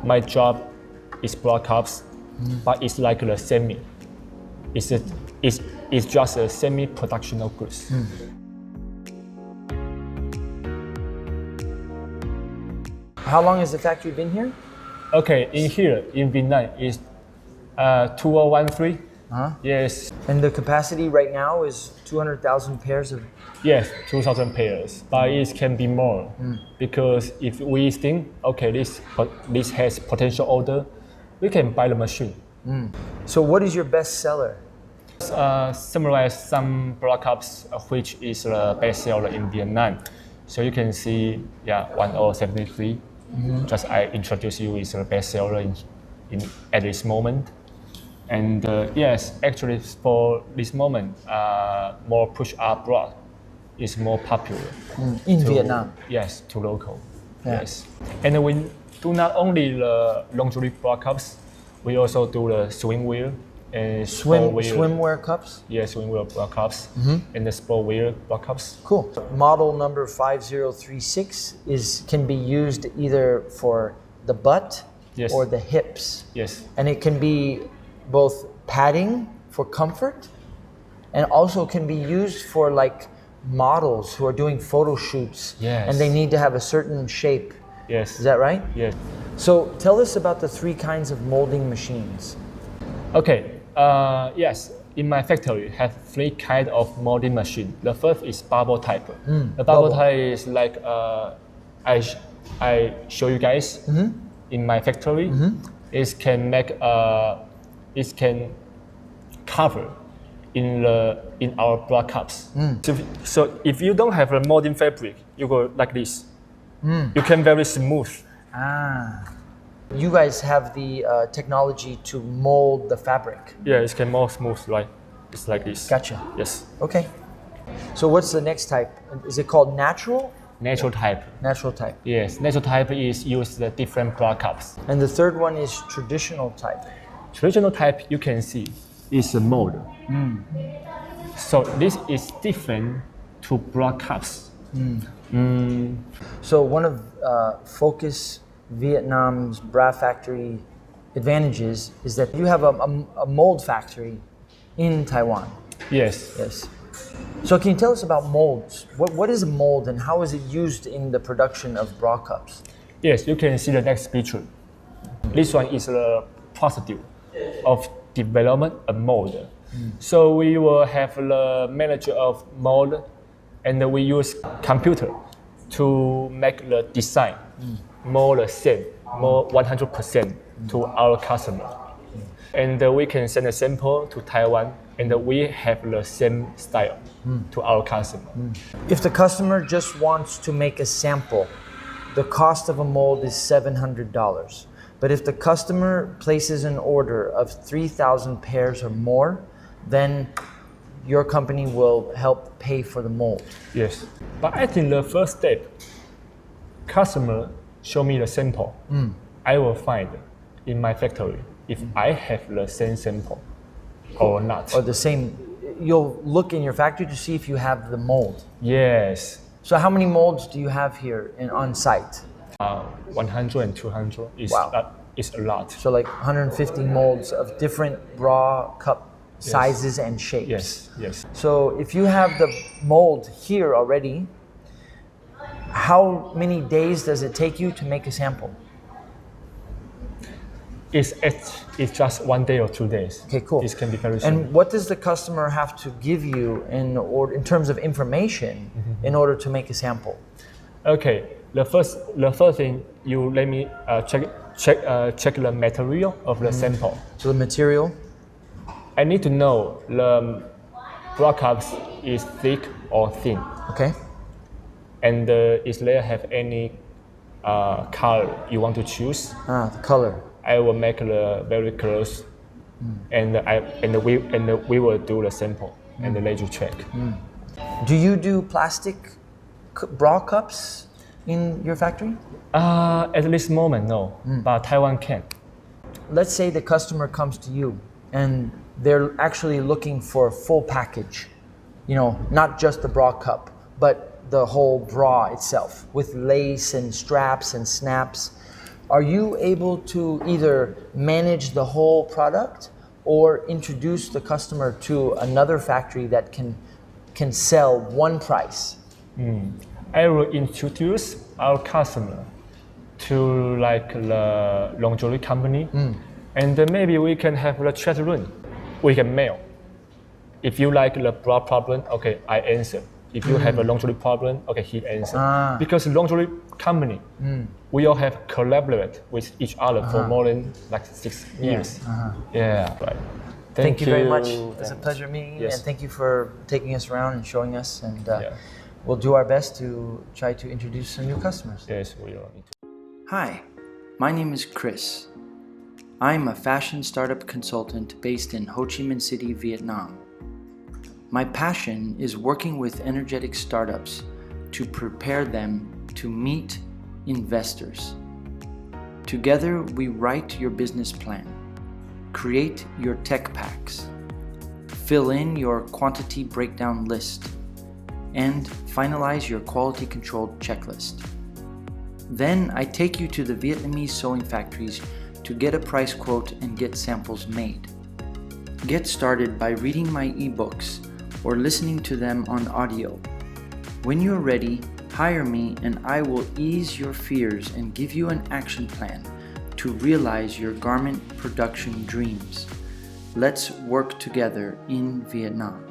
my job is bra cups, but it's like the semi. It's just a semi-production of goods. How long has the factory been here? Okay, in here in Vietnam is 2013. Yes. And the capacity right now is 200,000 pairs of. Yes, 2,000 pairs, but it can be more because if we think, okay, this has potential order, we can buy the machine. So what is your best seller? Summarize some bra cups, which is the best seller in Vietnam. So you can see, 1073. Just I introduce you is the best seller at this moment. And yes, actually for this moment, more push-up bra is more popular. In Vietnam? Yes, to local. Yeah. Yes. And we do not only the lingerie bra cups, we also do the swimwear and Swimwear cups? Yeah, swimwear bra cups and the sportwear bra cups. Cool. Model number 5036 can be used either for the butt Yes. or the hips. Yes. And it can be both padding for comfort and also can be used for like models who are doing photo shoots. Yes. And they need to have a certain shape. Yes. Is that right? Yes. So tell us about the 3 kinds of molding machines. Okay. Yes. In my factory, have 3 kinds of molding machine. The first is bubble type. The bubble type is like I show you guys in my factory. It can make it can cover in our bra cups. So if you don't have a molding fabric, you go like this. You can very smooth. You guys have the technology to mold the fabric. Yeah, it can more smooth, right? It's like this. Gotcha. Yes. Okay. So what's the next type? Is it called natural? Natural type. Natural type. Yes, natural type is used the different bra cups. And the third one is traditional type. Traditional type you can see is a mold. So this is different to bra cups. So one of Focus Vietnam's bra factory advantages is that you have a mold factory in Taiwan. Yes. Yes. So can you tell us about molds? What is a mold and how is it used in the production of bra cups? Yes, you can see the next picture. This one is the procedure of development a mold. So we will have the manager of mold and we use computer to make the design more the same, more 100% to our customer. And we can send a sample to Taiwan and we have the same style to our customer. If the customer just wants to make a sample, the cost of a mold is $700. But if the customer places an order of 3,000 pairs or more, then your company will help pay for the mold. Yes, but I think the first step, customer show me the sample. I will find in my factory if I have the same sample or not. Or the same, you'll look in your factory to see if you have the mold. Yes. So how many molds do you have here on site? 100 and 200 is, Wow. Is a lot. So like 150 molds of different bra cup sizes and shapes. Yes, yes. So if you have the mold here already, how many days does it take you to make a sample? It's just 1 day or 2 days. Okay, cool. This can be very soon. And what does the customer have to give you in terms of information in order to make a sample? Okay, the first thing you let me check the material of the sample. So the material? I need to know the bra cups is thick or thin, Okay. and if they have any color you want to choose, The color. I will make the very close, and we will do the sample and let you check. Do you do plastic bra cups in your factory? At this moment, no, but Taiwan can. Let's say the customer comes to you and they're actually looking for a full package, not just the bra cup, but the whole bra itself with lace and straps and snaps. are you able to either manage the whole product or introduce the customer to another factory that can sell one price? I will introduce our customer to like the lingerie company, and then maybe we can have the chat room. We can mail. If you like the bra problem, okay, I answer. If you have a lingerie problem, okay, he answer. Because lingerie company, we all have collaborate with each other for more than like 6 years. Yeah, right. Thank you very much. It's a pleasure meeting you, Yes. and thank you for taking us around and showing us. And we'll do our best to try to introduce some new customers. Yes, we will. Hi, my name is Chris. I'm a fashion startup consultant based in Ho Chi Minh City, Vietnam. My passion is working with energetic startups to prepare them to meet investors. Together, we write your business plan, create your tech packs, fill in your quantity breakdown list, and finalize your quality control checklist. Then I take you to the Vietnamese sewing factories to get a price quote and get samples made. Get started by reading my ebooks or listening to them on audio. When you're ready, hire me and I will ease your fears and give you an action plan to realize your garment production dreams. Let's work together in Vietnam.